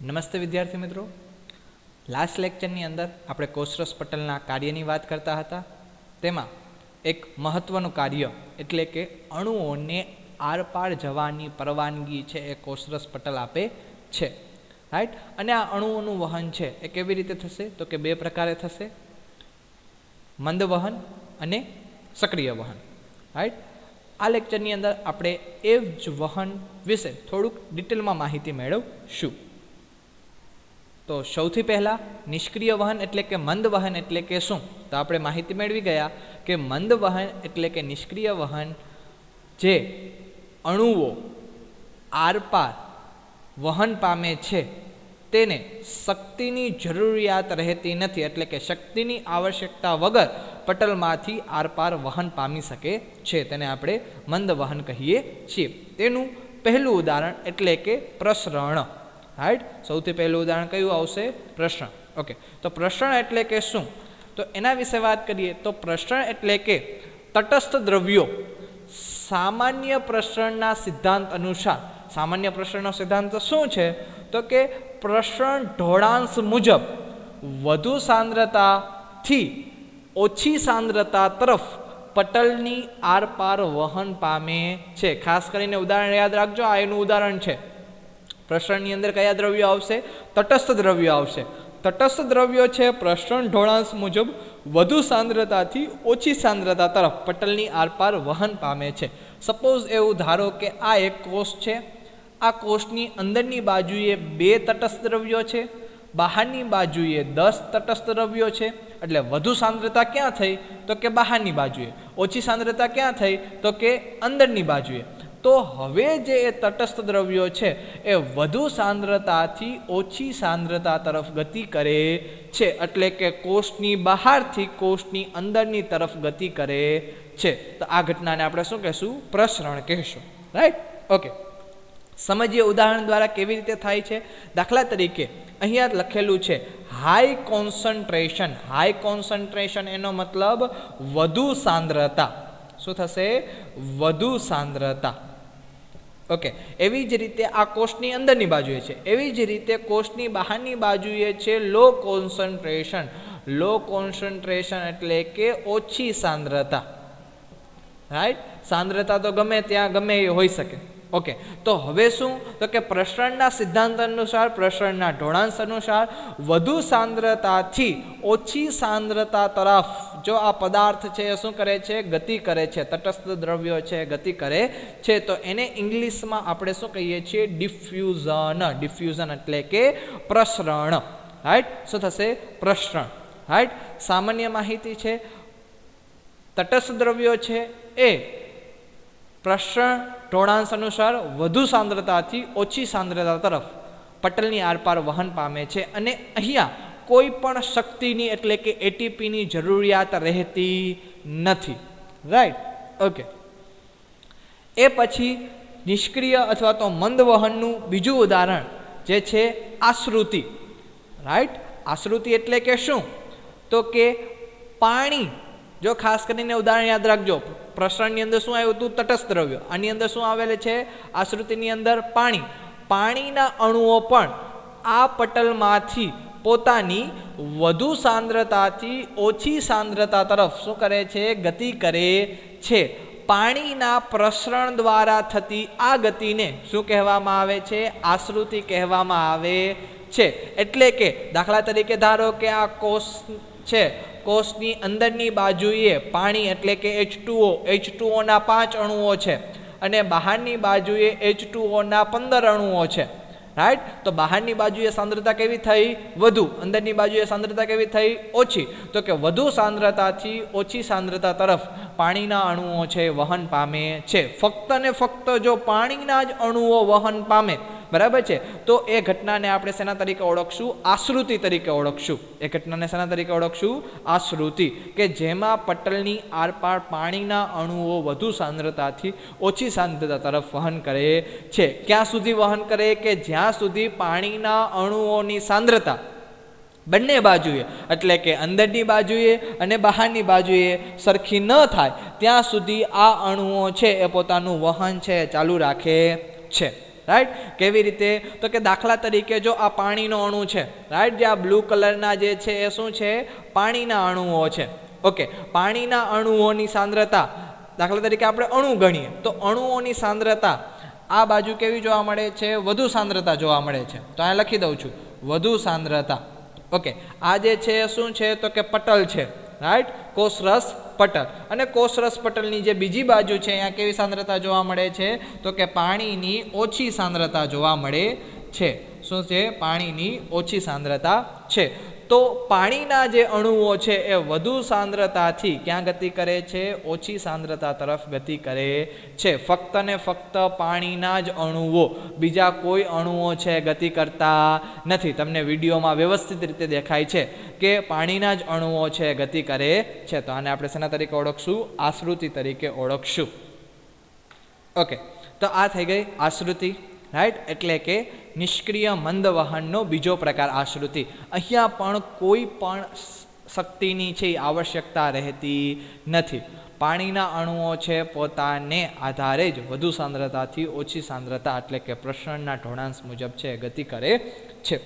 નમસ્તે વિદ્યાર્થી મિત્રો, લાસ્ટ લેક્ચરની અંદર આપણે કોષરસ પટલના કાર્યની વાત કરતા હતા. તેમાં એક મહત્વનું કાર્ય એટલે કે અણુઓને આરપાર જવાની પરવાનગી છે એ કોષરસ પટલ આપે છે, રાઈટ. અને આ અણુઓનું વહન છે એ કેવી રીતે થશે તો કે બે પ્રકારે થશે, મંદ વહન અને સક્રિય વહન, રાઈટ. આ લેક્ચરની અંદર આપણે એ જ વહન વિશે થોડુંક ડિટેલમાં માહિતી મેળવશું. તો સૌથી પહેલાં નિષ્ક્રિય વહન એટલે કે મંદ વહન એટલે કે શું, તો આપણે માહિતી મેળવી ગયા કે મંદ વહન એટલે કે નિષ્ક્રિય વહન જે અણુઓ આરપાર વહન પામે છે તેને શક્તિની જરૂરિયાત રહેતી નથી, એટલે કે શક્તિની આવશ્યકતા વગર પટલમાંથી આરપાર વહન પામી શકે છે, તેને આપણે મંદ વહન કહીએ છીએ. તેનું પહેલું ઉદાહરણ એટલે કે પ્રસરણ, રાઈટ. સૌથી પહેલું ઉદાહરણ કયું આવશે? પ્રસરણ. ઓકે, તો પ્રસરણ એટલે કે શું, તો એના વિશે વાત કરીએ તો પ્રસરણ એટલે કે તટસ્થ દ્રવ્યો સામાન્ય પ્રસરણના સિદ્ધાંત અનુસાર, સામાન્ય પ્રસરણનો સિદ્ધાંત શું છે તો કે પ્રસરણ ઢોળાંશ મુજબ વધુ સાંદ્રતાથી ઓછી સાંદ્રતા તરફ પટલની આરપાર વહન પામે છે. ખાસ કરીને ઉદાહરણ યાદ રાખજો, આ એનું ઉદાહરણ છે. પ્રસરણની અંદર કયા દ્રવ્યો આવશે? તટસ્થ દ્રવ્યો આવશે. તટસ્થ દ્રવ્યો છે પ્રસરણ ઢોળાંશ મુજબ વધુ સાંદ્રતાથી ઓછી સાંદ્રતા તરફ પટલની આરપાર વહન પામે છે. સપોઝ એવું ધારો કે આ એક કોષ છે, આ કોષની અંદરની બાજુએ 2 તટસ્થ દ્રવ્યો છે, બહારની બાજુએ 10 તટસ્થ દ્રવ્યો છે. એટલે વધુ સાંદ્રતા ક્યાં થઈ તો કે બહારની બાજુએ, ઓછી સાંદ્રતા ક્યાં થઈ તો કે અંદરની બાજુએ. તો હવે જે એ તટસ્થ દ્રવ્યો છે એ વધુ સાંદ્રતાથી ઓછી સાંદ્રતા તરફ ગતિ કરે છે, એટલે કે કોષની બહારથી કોષની અંદરની તરફ ગતિ કરે છે. તો આ ઘટનાને આપણે શું કહેશું? પ્રસરણ કહેશું, રાઈટ. ઓકે, સમજીએ ઉદાહરણ દ્વારા કેવી રીતે થાય છે. દાખલા તરીકે અહીંયા લખેલું છે હાઈ કોન્સન્ટ્રેશન. હાઈ કોન્સન્ટ્રેશન એનો મતલબ વધુ સાંદ્રતા. શું થશે? વધુ સાંદ્રતા. ઓકે, એવી જ રીતે આ કોષની અંદરની બાજુએ છે, એવી જ રીતે કોષની બહારની બાજુએ છે લો કોન્સન્ટ્રેશન. લો કોન્સન્ટ્રેશન એટલે કે ઓછી સાંદ્રતા, રાઈટ. સાંદ્રતા તો ગમે ત્યાં ગમે એ હોઈ શકે. ઓકે, તો હવે શું તો કે પ્રસરણના સિદ્ધાંત અનુસાર, પ્રસરણના ઢોળાંશ અનુસાર વધુ સાંદ્રતાથી ઓછી સાંદ્રતા તરફ જો આ પદાર્થ છે એ શું કરે છે? ગતિ કરે છે. તટસ્થ દ્રવ્યો છે ગતિ કરે છે. તો એને ઇંગ્લિશમાં આપણે શું કહીએ છીએ? ડિફ્યુઝન. ડિફ્યુઝન એટલે કે પ્રસરણ, રાઈટ. શું થશે? પ્રસરણ, રાઈટ. સામાન્ય માહિતી છે, તટસ્થ દ્રવ્યો છે એ પ્રસરણ ઢોળાંશ અનુસાર વધુ સાંદ્રતાથી ઓછી સાંદ્રતા તરફ પટલની આરપાર વહન પામે છે, અને અહીંયા કોઈ પણ શક્તિની એટલે કે એટીપીની જરૂરિયાત રહેતી નથી, રાઈટ. ઓકે, એ પછી નિષ્ક્રિય અથવા તો મંદ વહનનું બીજું ઉદાહરણ જે છે આશ્રુતિ, રાઈટ. આશ્રુતિ એટલે કે શું તો કે પાણી. જો ખાસ કરીને ઉદાહરણ યાદ રાખજો, પ્રસરણની અંદર શું આવ્યું હતું? તટસ્થ દ્રવ્યો. આની અંદર શું આવેલ છે? આશ્રુતિની અંદર પાણી. પાણીના અણુઓ પણ આ પટલમાંથી પોતાની વધુ સાંદ્રતાથી ઓછી સાંદ્રતા તરફ શું કરે છે? ગતિ કરે છે. પાણીના પ્રસરણ દ્વારા થતી આ ગતિને શું કહેવામાં આવે છે? આશ્રુતિ કહેવામાં આવે છે. એટલે કે દાખલા તરીકે ધારો કે આ કોષ છે, કોષની અંદરની બાજુએ પાણી એટલે કે H2O, H2O ના 5 અણુઓ છે, અને બહારની બાજુએ H2O ના 15 અણુઓ છે, રાઈટ. તો બહારની બાજુએ સાંદ્રતા કેવી થઈ? વધુ. અંદરની બાજુએ સાંદ્રતા કેવી થઈ? ઓછી. તો કે વધુ સાંદ્રતાથી ઓછી સાંદ્રતા તરફ પાણીના અણુઓ છે વહન પામે છે. ફક્ત ને ફક્ત જો પાણીના જ અણુઓ વહન પામે, બરાબર છે, તો એ ઘટનાને આપણે શેના તરીકે ઓળખશું? આશ્રુતિ તરીકે ઓળખશું. એ ઘટનાને શેના તરીકે ઓળખશું? આશ્રુતિ. કે જેમાં પટલની આરપાર પાણીના અણુઓ વધુ સાંદ્રતાથી ઓછી સાંદ્રતા તરફ વહન કરે છે. ક્યાં સુધી વહન કરે? કે જ્યાં સુધી પાણીના અણુઓની સાંદ્રતા બંને બાજુએ એટલે કે અંદરની બાજુએ અને બહારની બાજુએ સરખી ન થાય ત્યાં સુધી આ અણુઓ છે એ પોતાનું વહન છે ચાલુ રાખે છે, રાઈટ કેવી રીતે તો કે દાખલા તરીકે જો આ પાણીનો અણુ છે રાઈટ જે આ બ્લુ કલરના જે છે એ શું છે પાણીના અણુઓ છે ઓકે પાણીના અણુઓની સાંદ્રતા દાખલા તરીકે આપણે અણુ ગણીએ તો અણુઓની સાંદ્રતા આ બાજુ કેવી જોવા મળે છે વધુ સાંદ્રતા જોવા મળે છે તો અહીંયા લખી દઉં છું વધુ સાંદ્રતા ઓકે આ જે છે શું છે તો કે પટલ છે રાઈટ કોષરસ પટલ અને કોષરસ પટલની જે બીજી બાજુ છે અહીંયા કેવી સાંદ્રતા જોવા મળે છે તો કે પાણીની ઓછી સાંદ્રતા જોવા મળે છે શું છે પાણીની ઓછી સાંદ્રતા છે તો પાણીના જે અણુઓ છે એ વધુ સાંદ્રતાથી ક્યાં ગતિ કરે છે ઓછી સાંદ્રતા તરફ ગતિ કરે છે ફક્ત ને ફક્ત પાણીના જ અણુઓ બીજા કોઈ અણુઓ છે ગતિ કરતા નથી તમને વિડીયોમાં વ્યવસ્થિત રીતે દેખાય છે કે પાણીના જ અણુઓ છે ગતિ કરે છે તો આને આપણે શેના તરીકે ઓળખશું આશ્રુતિ તરીકે ઓળખશું ઓકે તો આ થઈ ગઈ આશ્રુતિ રાઈટ એટલે કે નિષ્ક્રિય મંદ વહનનો બીજો પ્રકાર આશ્રુતિ અહીંયા પણ કોઈ પણ શક્તિની છે આવશ્યકતા રહેતી નથી પાણીના અણુઓ છે પોતાને આધારે જ વધુ સાંદ્રતાથી ઓછી સાંદ્રતા એટલે કે પ્રસરણના ઢોળાંશ મુજબ છે ગતિ કરે છે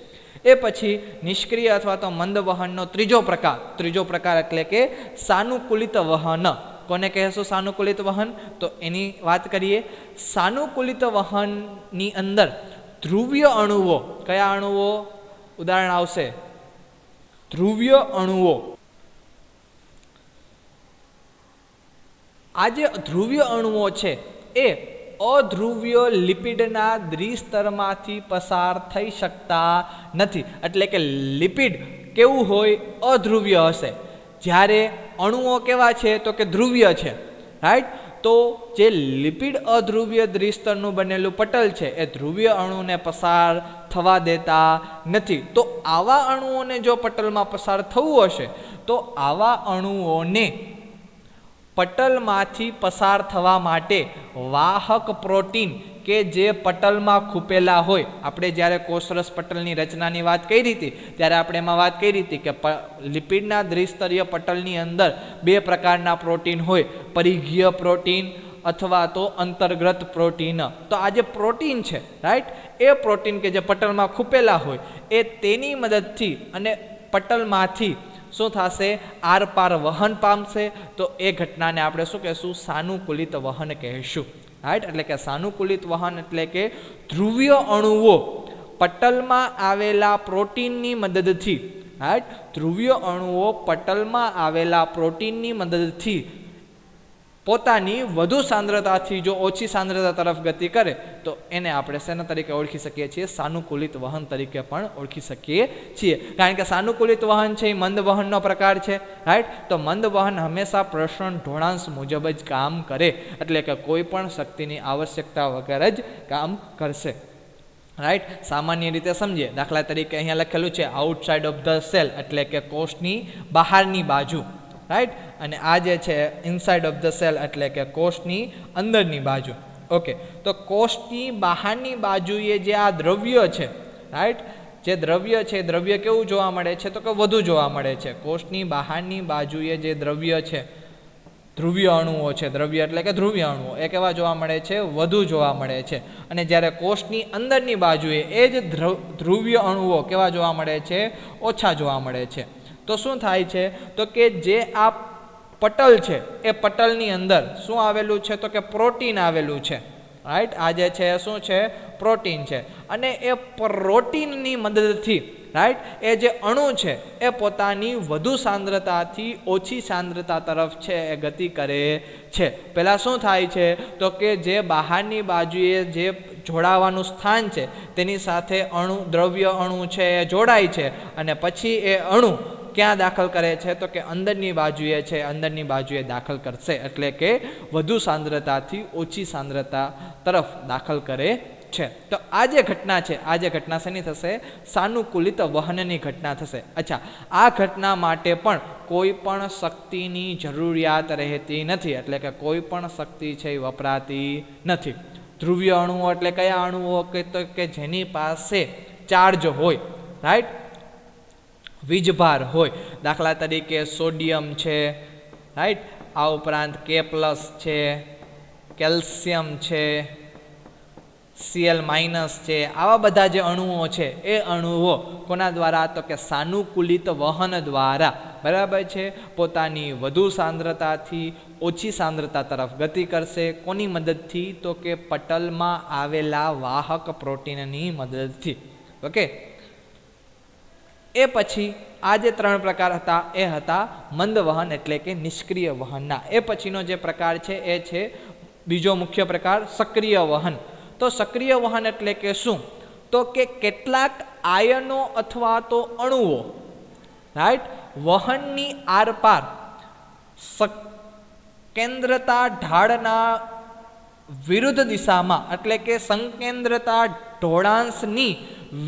એ પછી નિષ્ક્રિય અથવા તો મંદ વહનનો ત્રીજો પ્રકાર એટલે કે સાનુકૂલિત વહન કોને કહેશું સાનુકૂલિત વહન તો એની વાત કરીએ સાનુકૂલિત વહનની અંદર ધ્રુવીય અણુઓ કયા અણુઓ ઉદાહરણ આવશે ધ્રુવીય અણુઓ આ જે ધ્રુવીય અણુઓ છે એ અધ્રુવીય લિપિડના દ્વિસ્તરમાંથી પસાર થઈ શકતા નથી એટલે કે લિપિડ કેવું હોય અધ્રુવીય હશે જ્યારે અણુઓ કેવા છે તો કે ધ્રુવીય છે રાઈટ તો જે લિપિડ અધ્રુવીય દ્વિસ્તરનું બનેલું પટલ છે એ ધ્રુવીય અણુને પસાર થવા દેતા નથી તો આવા અણુઓને જો પટલમાં પસાર થવું હશે તો આવા અણુઓને પટલમાંથી પસાર થવા માટે વાહક પ્રોટીન કે જે પટલમાં ખૂપેલા હોય આપણે જ્યારે કોષરસ પટલની રચનાની વાત કરી હતી ત્યારે આપણે એમાં વાત કરી હતી કે લિપિડના દ્વિસ્તરીય પટલની અંદર બે પ્રકારના પ્રોટીન હોય પરિઘીય પ્રોટીન અથવા તો અંતર્ગત પ્રોટીન તો આ જે પ્રોટીન છે રાઈટ એ પ્રોટીન કે જે પટલમાં ખૂપેલા હોય એ તેની મદદથી અને પટલમાંથી શું થશે આરપાર વહન પામશે તો એ ઘટનાને આપણે શું કહેશું સાનુકૂલિત વહન કહેશું રાઈટ એટલે કે સાનુકૂલિત વહન એટલે કે ધ્રુવીય અણુઓ પટલમાં આવેલા પ્રોટીનની મદદથી રાઈટ ધ્રુવીય અણુઓ પટલમાં આવેલા પ્રોટીનની મદદથી પોતાની વધુ સાંદ્રતાથી જો ઓછી સાંદ્રતા તરફ ગતિ કરે તો એને આપણે શેના તરીકે ઓળખી શકીએ છીએ સાનુકૂલિત વહન તરીકે પણ ઓળખી શકીએ છીએ કારણ કે સાનુકૂલિત વહન છે એ મંદ વહનનો પ્રકાર છે રાઈટ તો મંદ વહન હંમેશા પ્રસરણ ઢોળાંશ મુજબ જ કામ કરે એટલે કે કોઈ પણ શક્તિની આવશ્યકતા વગર જ કામ કરશે રાઈટ સામાન્ય રીતે સમજીએ દાખલા તરીકે અહીંયા લખેલું છે આઉટસાઇડ ઓફ ધ સેલ એટલે કે કોષની બહારની બાજુ રાઈટ અને આ જે છે ઇનસાઇડ ઓફ ધ સેલ એટલે કે કોષની અંદરની બાજુ ઓકે તો કોષની બહારની બાજુએ જે આ દ્રવ્ય છે રાઈટ જે દ્રવ્ય છે દ્રવ્ય કેવું જોવા મળે છે તો કે વધુ જોવા મળે છે કોષની બહારની બાજુએ જે દ્રવ્ય છે ધ્રુવીય અણુઓ છે દ્રવ્ય એટલે કે ધ્રુવીય અણુઓ એ કેવા જોવા મળે છે વધુ જોવા મળે છે અને જ્યારે કોષની અંદરની બાજુએ એ જ ધ્રુવીય અણુઓ કેવા જોવા મળે છે ઓછા જોવા મળે છે તો શું થાય છે તો કે જે આ પટલ છે એ પટલની અંદર શું આવેલું છે તો કે પ્રોટીન આવેલું છે રાઈટ આ જે છે શું છે પ્રોટીન છે અને એ પ્રોટીનની મદદથી રાઈટ એ જે અણુ છે એ પોતાની વધુ સાંદ્રતાથી ઓછી સાંદ્રતા તરફ છે એ ગતિ કરે છે પહેલાં શું થાય છે તો કે જે બહારની બાજુએ જે જોડાવાનું સ્થાન છે તેની સાથે દ્રવ્ય અણુ છે એ જોડાય છે અને પછી એ અણુ ક્યાં દાખલ કરે છે તો કે અંદરની બાજુએ છે અંદરની બાજુએ દાખલ કરશે એટલે કે વધુ સાંદ્રતાથી ઓછી સાંદ્રતા તરફ દાખલ કરે છે તો આ જે ઘટના છે આ જે ઘટના શેની થશે સાનુકૂલિત વહનની ઘટના થશે અચ્છા આ ઘટના માટે પણ કોઈ પણ શક્તિની જરૂરિયાત રહેતી નથી એટલે કે કોઈ પણ શક્તિ છે એ વપરાતી નથી ધ્રુવીય અણુઓ એટલે કયા અણુઓ કે જેની પાસે ચાર્જ હોય રાઈટ વીજભાર હોય દાખલા તરીકે સોડિયમ છે રાઈટ આ ઉપરાંત K+ છે કેલ્શિયમ છે Cl માઇનસ છે, આવા બધા જે અણુઓ છે એ અણુઓ કોના દ્વારા? તો કે સાનુકૂલિત વહન દ્વારા, બરાબર છે, પોતાની વધુ સાંદ્રતાથી ઓછી સાંદ્રતા તરફ ગતિ કરશે. કોની મદદથી? તો કે પટલમાં આવેલા વાહક પ્રોટીનની મદદથી. ઓકે, એ પછી આ જે 3 પ્રકાર હતા એ હતા મંદ વહન એટલે કે નિષ્ક્રિય વહનના. એ પછીનો જે પ્રકાર છે એ છે બીજો મુખ્ય પ્રકાર, સક્રિય વહન. તો સક્રિય વહન એટલે કે શું? તો કે કેટલાક આયનો અથવા તો અણુઓ, રાઈટ, વહનની આરપાર કેન્દ્રતા ઢાળના વિરુદ્ધ દિશામાં એટલે કે સંકેન્દ્રતા ઢોળાંશની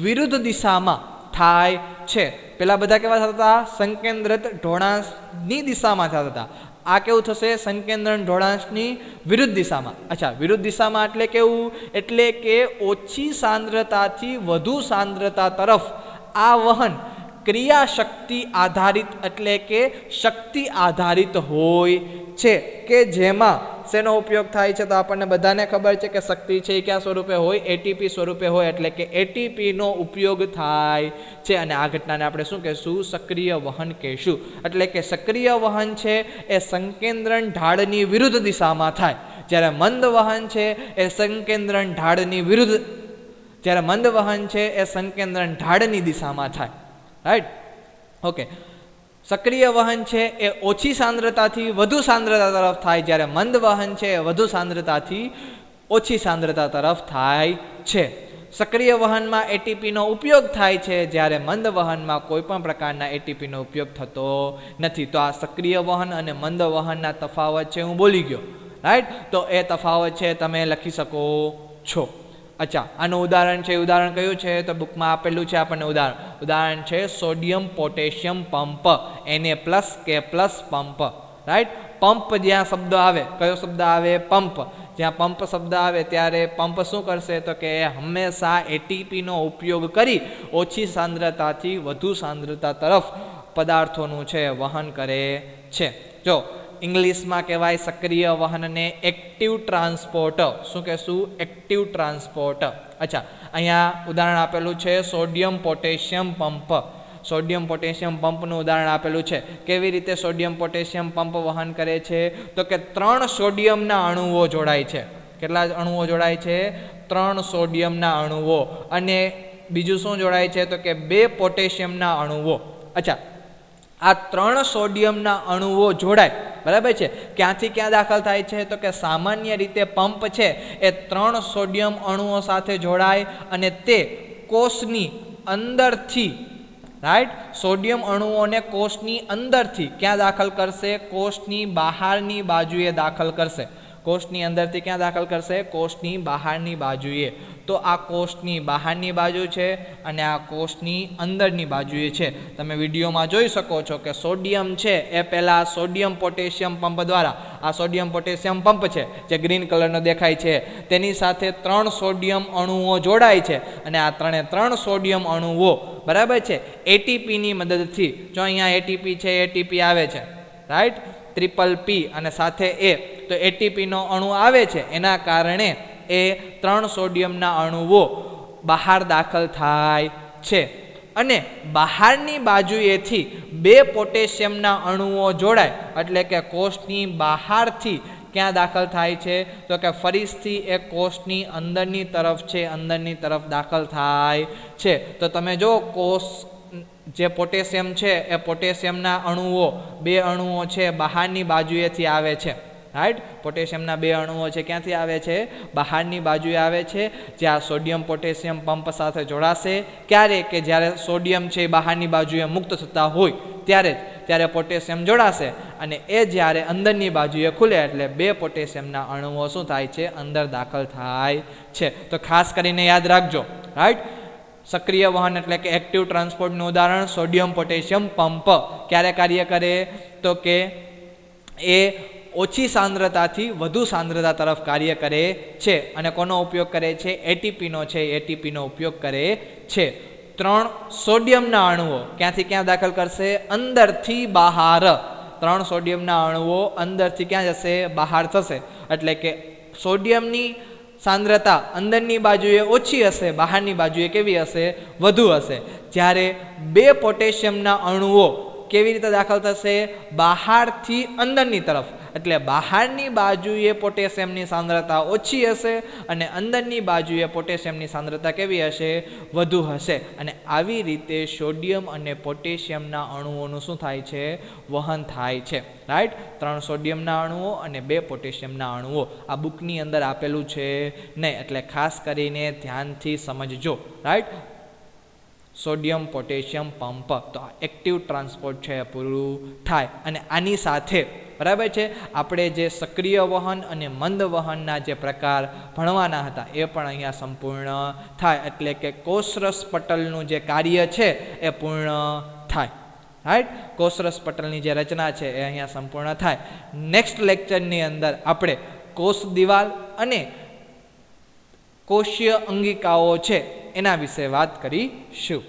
વિરુદ્ધ દિશામાં થાય છે. પેલા બધા કેવા થતા હતા? સંકેન્દ્રિત ઢોળાંશની દિશામાં થતા હતા. આ કેવું થશે? સંકેન્દ્ર ઢોળાંશની વિરુદ્ધ દિશામાં. અચ્છા, વિરુદ્ધ દિશામાં એટલે કેવું? એટલે કે ઓછી સાંદ્રતાથી વધુ સાંદ્રતા તરફ આ વહન ક્રિયાશક્તિ આધારિત એટલે કે શક્તિ આધારિત હોય છે, કે જેમાં શેનો ઉપયોગ થાય છે? તો આપણને બધાને ખબર છે કે શક્તિ છે એ કયા સ્વરૂપે હોય? એટીપી સ્વરૂપે હોય. એટલે કે એટીપીનો ઉપયોગ થાય છે. અને આ ઘટનાને આપણે શું કહેશું? સક્રિય વહન કહેશું. એટલે કે સક્રિય વહન છે એ સંકેન્દ્રણ ઢાળની વિરુદ્ધ દિશામાં થાય, જ્યારે મંદ વહન છે એ સંકેન્દ્રણ ઢાળની વિરુદ્ધ, જ્યારે મંદ વહન છે એ સંકેન્દ્રણ ઢાળની દિશામાં થાય. Right, okay. સક્રિય વહન છે એ ઓછી સાંદ્રતાથી વધુ સાંદ્રતા તરફ થાય, જ્યારે મંદ વહન છે એ વધુ સાંદ્રતાથી ઓછી સાંદ્રતા તરફ થાય છે. સક્રિય વહનમાં એટીપીનો ઉપયોગ થાય છે, જ્યારે મંદ વહનમાં કોઈ પણ પ્રકારના એટીપીનો ઉપયોગ થતો નથી. તો આ સક્રિય વહન અને મંદ વહનના તફાવત છે, હું બોલી ગયો. રાઈટ, તો એ તફાવત છે તમે લખી શકો છો. અચ્છા, આનું ઉદાહરણ છે, ઉદાહરણ કયું છે? તો બુકમાં આપેલું છે આપણને ઉદાહરણ છે sodium potassium pump, Na+K+ pump. Right, pump જ્યાં શબ્દ આવે, કયો શબ્દ આવે? પંપ. જ્યાં પંપ શબ્દ આવે ત્યારે પંપ શું કરશે? તો કે હંમેશા એટીપીનો ઉપયોગ કરી ઓછી સાંદ્રતાથી વધુ સાંદ્રતા તરફ પદાર્થોનું છે વહન કરે છે. જો ઇંગ્લિશમાં કહેવાય સક્રિય વહનને એક્ટિવ ટ્રાન્સપોર્ટ. શું કહેશું? Active transport. અચ્છા, અહીંયા ઉદાહરણ આપેલું છે sodium potassium pump. Sodium potassium પંપનું ઉદાહરણ આપેલું છે. કેવી રીતે સોડિયમ પોટેશિયમ પંપ વહન કરે છે? તો કે 3 સોડિયમના અણુઓ જોડાય છે. કેટલા અણુઓ જોડાય છે? 3 સોડિયમના અણુઓ. અને બીજું શું જોડાય છે? તો કે 2 પોટેશિયમના અણુઓ. અચ્છા, આ 3 સોડિયમના અણુઓ જોડાય, બરાબર છે. ક્યાંથી ક્યાં દાખલ થાય છે? તો કે સામાન્ય રીતે પંપ છે એ 3 સોડિયમ અણુઓ સાથે જોડાય અને તે કોષની અંદરથી, રાઈટ, સોડિયમ અણુઓને કોષની અંદરથી ક્યાં દાખલ કરશે? કોષની બહારની બાજુએ દાખલ કરશે. કોષની અંદરથી ક્યાં દાખલ કરશે? કોષની બહારની બાજુએ. તો આ કોષની બહારની બાજુ છે અને આ કોષની અંદરની બાજુએ છે. તમે વિડીયોમાં જોઈ શકો છો કે સોડિયમ છે એ પહેલાં સોડિયમ પોટેશિયમ પંપ દ્વારા, આ સોડિયમ પોટેશિયમ પંપ છે જે ગ્રીન કલરનો દેખાય છે, તેની સાથે 3 સોડિયમ અણુઓ જોડાય છે અને આ 3 સોડિયમ અણુઓ, બરાબર છે, એટીપીની મદદથી, જો અહીંયા એટીપી છે, એટીપી આવે છે, રાઈટ, P અને સાથે એ, તો એટીપીનો અણુ આવે છે, એના કારણે એ 3 સોડિયમના અણુઓ બહાર દાખલ થાય છે અને બહારની બાજુએથી 2 પોટેશિયમના અણુઓ જોડાય, એટલે કે કોષની બહારથી ક્યાં દાખલ થાય છે? તો કે ફરીથી એ કોષની અંદરની તરફ છે, અંદરની તરફ દાખલ થાય છે. તો તમે જો કોષ જે પોટેશિયમ છે એ પોટેશિયમના અણુઓ, 2 અણુઓ છે બહારની બાજુએથી આવે છે, રાઈટ. પોટેશિયમના 2 અણુઓ છે ક્યાંથી આવે છે? બહારની બાજુએ આવે છે, જ્યાં સોડિયમ પોટેશિયમ પંપ સાથે જોડાશે. ક્યારે? કે જ્યારે સોડિયમ છે એ બહારની બાજુએ મુક્ત થતા હોય ત્યારે પોટેશિયમ જોડાશે અને એ જ્યારે અંદરની બાજુએ ખુલે એટલે 2 પોટેશિયમના અણુઓ શું થાય છે? અંદર દાખલ થાય છે. તો ખાસ કરીને યાદ રાખજો, રાઈટ. સક્રિય વહન એટલે કે એક્ટિવ ટ્રાન્સપોર્ટનું ઉદાહરણ સોડિયમ પોટેશિયમ પંપ. ક્યારે કાર્ય કરે? તો કે એ ઓછી સાંદ્રતાથી વધુ સાંદ્રતા તરફ કાર્ય કરે છે અને કોનો ઉપયોગ કરે છે? એટીપીનો છે, એટીપીનો ઉપયોગ કરે છે. 3 સોડિયમના અણુઓ ક્યાંથી ક્યાં દાખલ કરશે? અંદરથી બહાર. 3 સોડિયમના અણુઓ અંદરથી ક્યાં જશે? બહાર થશે. એટલે કે સોડિયમની સાંદ્રતા અંદરની બાજુએ ઓછી હશે, બહારની બાજુએ કેવી હશે? વધુ હશે. જ્યારે બે પોટેશિયમના અણુઓ કેવી રીતે દાખલ થશે? બહારથી અંદરની તરફ. એટલે બહારની બાજુએ પોટેશિયમની સાંદ્રતા ઓછી હશે અને અંદરની બાજુએ પોટેશિયમની સાંદ્રતા કેવી હશે? વધુ હશે. અને આવી રીતે સોડિયમ અને પોટેશિયમના અણુઓનું શું થાય છે? વહન થાય છે. રાઈટ. 3 સોડિયમના અણુઓ અને 2 પોટેશિયમના અણુઓ. આ બુકની અંદર આપેલું છે નહીં, એટલે ખાસ કરીને ધ્યાનથી સમજજો. રાઈટ. સોડિયમ પોટેશિયમ પંપ, તો આ એક્ટિવ ટ્રાન્સપોર્ટ છે એ પૂરું થાય. અને આની સાથે બરાબર છે આપણે જે સક્રિય વહન અને મંદ વહનના જે પ્રકાર ભણવાના હતા એ પણ અહીંયા સંપૂર્ણ થાય. એટલે કે કોષરસ પટલનું જે કાર્ય છે એ પૂર્ણ થાય. રાઈટ. કોષરસ પટલની જે રચના છે એ અહીંયા સંપૂર્ણ થાય. નેક્સ્ટ લેક્ચરની અંદર આપણે કોષ દિવાલ અને કોષીય અંગિકાઓ છે એના વિશે વાત કરીશું.